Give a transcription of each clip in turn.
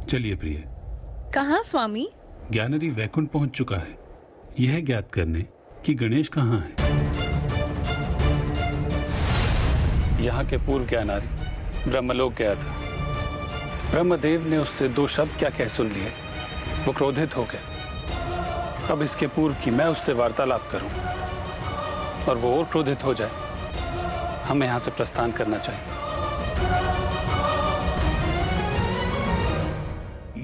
चलिए प्रिय। कहाँ स्वामी? ज्ञानरी वैकुंठ पहुंच चुका है, यह ज्ञात करने कि गणेश कहाँ है। यहाँ के पूर्व ज्ञानारी ब्रह्मलोक गया था। ब्रह्मदेव ने उससे 2 शब्द क्या कह सुन लिए, वो क्रोधित हो गए। अब इसके पूर्व कि मैं उससे वार्तालाप करूं और वो और क्रोधित हो जाए, हमें यहाँ से प्रस्थान करना चाहिए।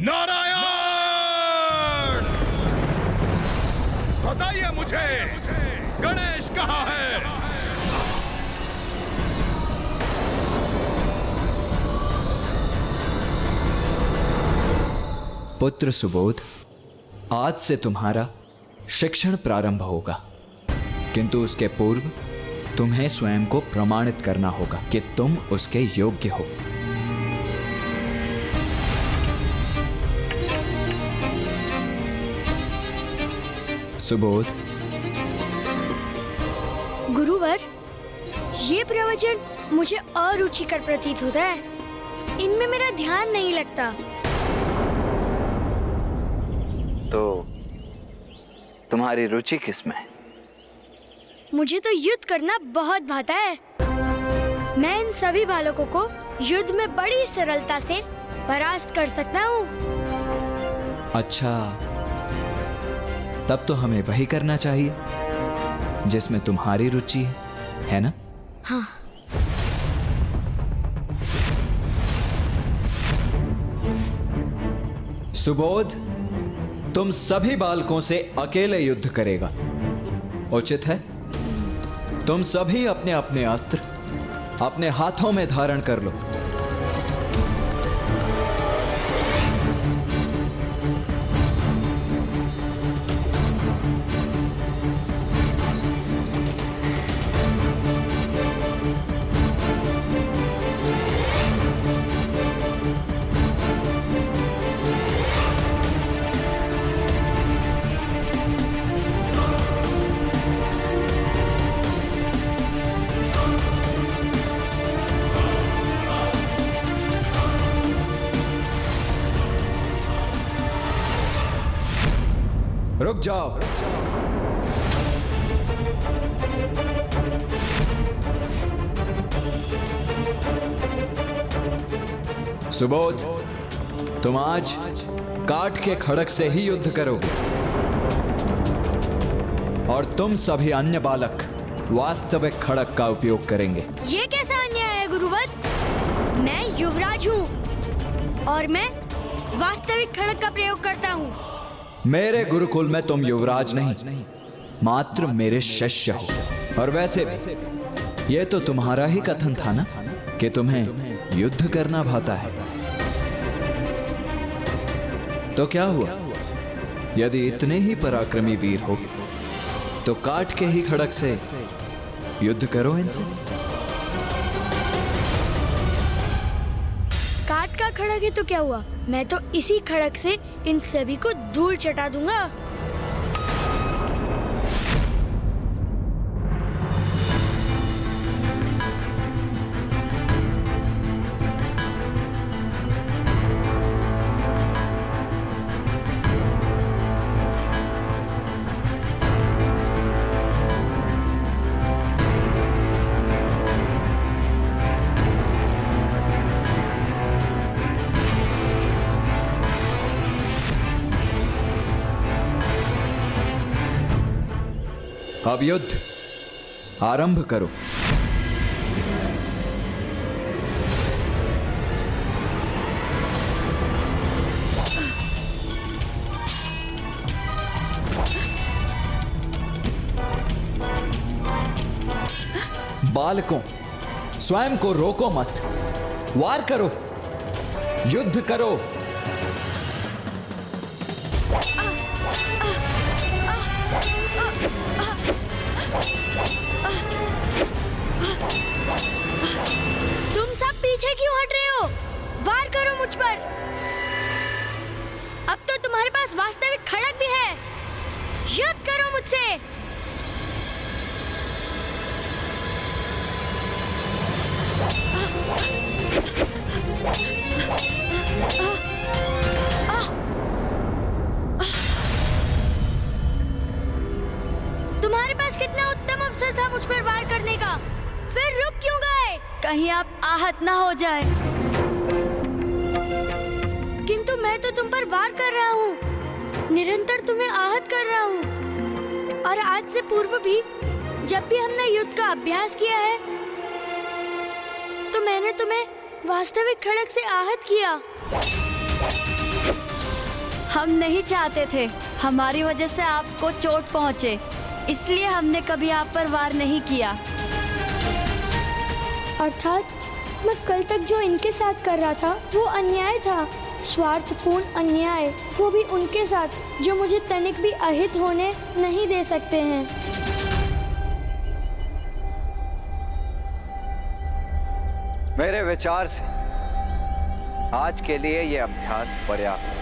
नारायण! बताइए मुझे, गणेश कहाँ है? पुत्र सुबोध, आज से तुम्हारा शिक्षण प्रारंभ होगा, किंतु उसके पूर्व तुम्हें स्वयं को प्रमाणित करना होगा कि तुम उसके योग्य हो। सुबोध। गुरुवर, ये प्रवचन मुझे अरुचिकर प्रतीत होता है। इनमें मेरा ध्यान नहीं लगता। तो तुम्हारी रुचि किसमें? मुझे तो युद्ध करना बहुत भाता है। मैं इन सभी बालकों को युद्ध में बड़ी सरलता से परास्त कर सकता हूँ। अच्छा, तब तो हमें वही करना चाहिए जिसमें तुम्हारी रुचि है ना? हाँ। सुबोध, तुम सभी बालकों से अकेले युद्ध करेगा, उचित है? तुम सभी अपने अपने अस्त्र अपने हाथों में धारण कर लो। रुक जाओ। सुबोध, तुम आज काठ के खड़क से ही युद्ध करोगे और तुम सभी अन्य बालक वास्तविक खड़क का उपयोग करेंगे। ये कैसा अन्याय है गुरुवर? मैं युवराज हूँ और मैं वास्तविक खड़क का प्रयोग करता हूँ। मेरे गुरुकुल में तुम युवराज नहीं, मात्र मेरे शिष्य हो। और वैसे भी यह तो तुम्हारा ही कथन था ना कि तुम्हें युद्ध करना भाता है। तो क्या हुआ? यदि इतने ही पराक्रमी वीर हो तो काट के ही खड़क से युद्ध करो इनसे। काट का खड़क है तो क्या हुआ? मैं तो इसी खड़क से इन सभी को धूल चटा दूंगा। अब युद्ध आरंभ करो। बालकों, स्वयं को रोको मत, वार करो, युद्ध करो। तुम सब पीछे क्यों हट रहे हो? वार करो मुझ पर। अब तो तुम्हारे पास वास्तविक खड़क भी है। युद्ध करो मुझसे। कहीं आप आहत ना हो जाएं। किंतु मैं तो तुम पर वार कर रहा हूँ, निरंतर तुम्हें आहत कर रहा हूँ। और आज से पूर्व भी जब भी हमने युद्ध का अभ्यास किया है तो मैंने तुम्हें वास्तविक खड़ग से आहत किया। हम नहीं चाहते थे हमारी वजह से आपको चोट पहुंचे, इसलिए हमने कभी आप पर वार नहीं किया। अर्थात मैं कल तक जो इनके साथ कर रहा था वो अन्याय था, स्वार्थपूर्ण अन्याय, वो भी उनके साथ जो मुझे तनिक भी अहित होने नहीं दे सकते हैं। मेरे विचार से आज के लिए यह अभ्यास पर्याप्त है।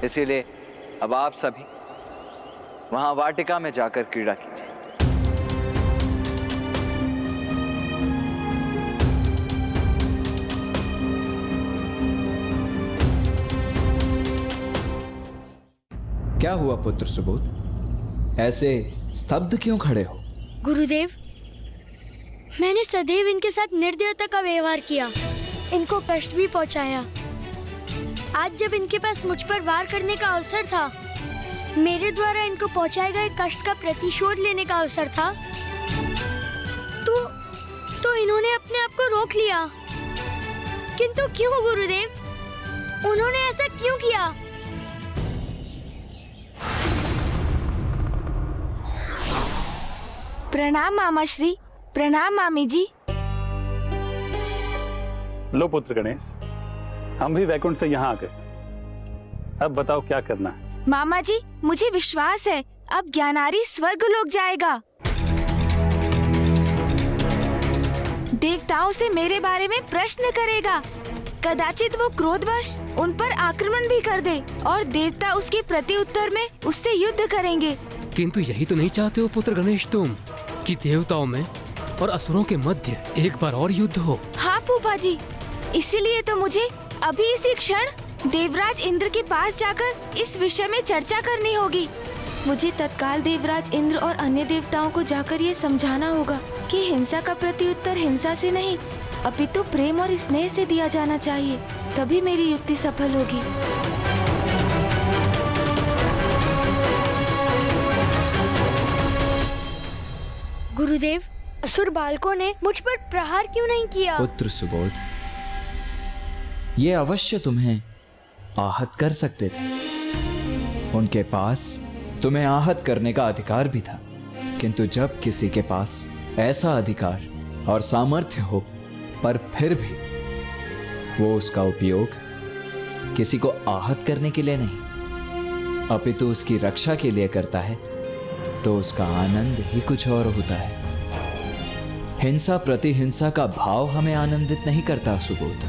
इसीलिए अब आप सभी वहां वाटिका में जाकर क्रीड़ा कीजिए। क्या हुआ पुत्र सुबोध, ऐसे स्तब्ध क्यों खड़े हो? गुरुदेव, मैंने सदैव इनके साथ निर्दयता का व्यवहार किया, इनको कष्ट भी पहुंचाया। आज जब इनके पास मुझ पर वार करने का अवसर था, मेरे द्वारा इनको पहुंचाए गए कष्ट का प्रतिशोध लेने का अवसर था, तो इन्होंने अपने आप को रोक लिया। किंतु क्यों गुरुदेव, उन्होंने ऐसा क्यों किया? प्रणाम मामा श्री। प्रणाम मामी जी। लो पुत्र गणेश, हम भी वैकुंठ से यहाँ आ गए। अब बताओ क्या करना है? मामा जी, मुझे विश्वास है अब ज्ञानारी स्वर्ग लोक जाएगा। देवताओं से मेरे बारे में प्रश्न करेगा। कदाचित वो क्रोधवश उन पर आक्रमण भी कर दे और देवता उसके प्रति उत्तर में उससे युद्ध करेंगे। किंतु यही तो नहीं चाहते हो पुत्र गणेश तुम, कि देवताओं में और असुरों के मध्य एक बार और युद्ध हो? हाँ फूफा जी, इसीलिए तो मुझे अभी इसी क्षण देवराज इंद्र के पास जाकर इस विषय में चर्चा करनी होगी। मुझे तत्काल देवराज इंद्र और अन्य देवताओं को जाकर ये समझाना होगा कि हिंसा का प्रत्युत्तर हिंसा से नहीं अपितु प्रेम और स्नेह से दिया जाना चाहिए, तभी मेरी युक्ति सफल होगी। गुरुदेव, असुर बालकों ने मुझ पर प्रहार क्यों नहीं किया? पुत्र सुबोध, ये अवश्य तुम्हें आहत कर सकते थे। उनके पास तुम्हें आहत करने का अधिकार भी था, किंतु जब किसी के पास ऐसा अधिकार और सामर्थ्य हो पर फिर भी वो उसका उपयोग किसी को आहत करने के लिए नहीं अपितु उसकी रक्षा के लिए करता है, तो उसका आनंद ही कुछ और होता है। हिंसा प्रति हिंसा का भाव हमें आनंदित नहीं करता सुबोध,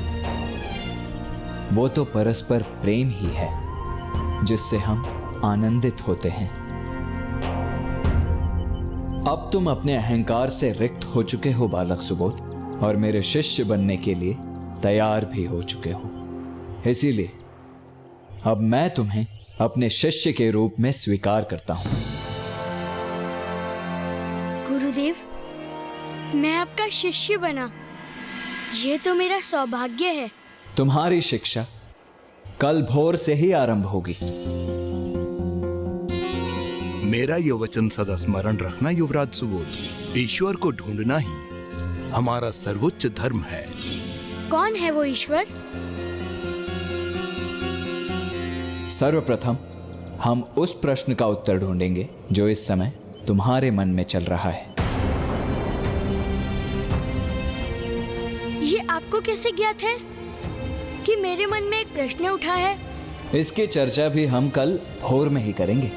वो तो परस्पर प्रेम ही है जिससे हम आनंदित होते हैं। अब तुम अपने अहंकार से रिक्त हो चुके हो बालक सुबोध, और मेरे शिष्य बनने के लिए तैयार भी हो चुके हो। इसीलिए अब मैं तुम्हें अपने शिष्य के रूप में स्वीकार करता हूं। गुरुदेव, मैं आपका शिष्य बना, ये तो मेरा सौभाग्य है। तुम्हारी शिक्षा कल भोर से ही आरंभ होगी। मेरा ये वचन सदा स्मरण रखना युवराज सुबोध, ईश्वर को ढूंढना ही हमारा सर्वोच्च धर्म है। कौन है वो ईश्वर? सर्वप्रथम हम उस प्रश्न का उत्तर ढूंढेंगे जो इस समय तुम्हारे मन में चल रहा है। ये आपको कैसे ज्ञात है कि मेरे मन में एक प्रश्न उठा है? इसकी चर्चा भी हम कल भोर में ही करेंगे।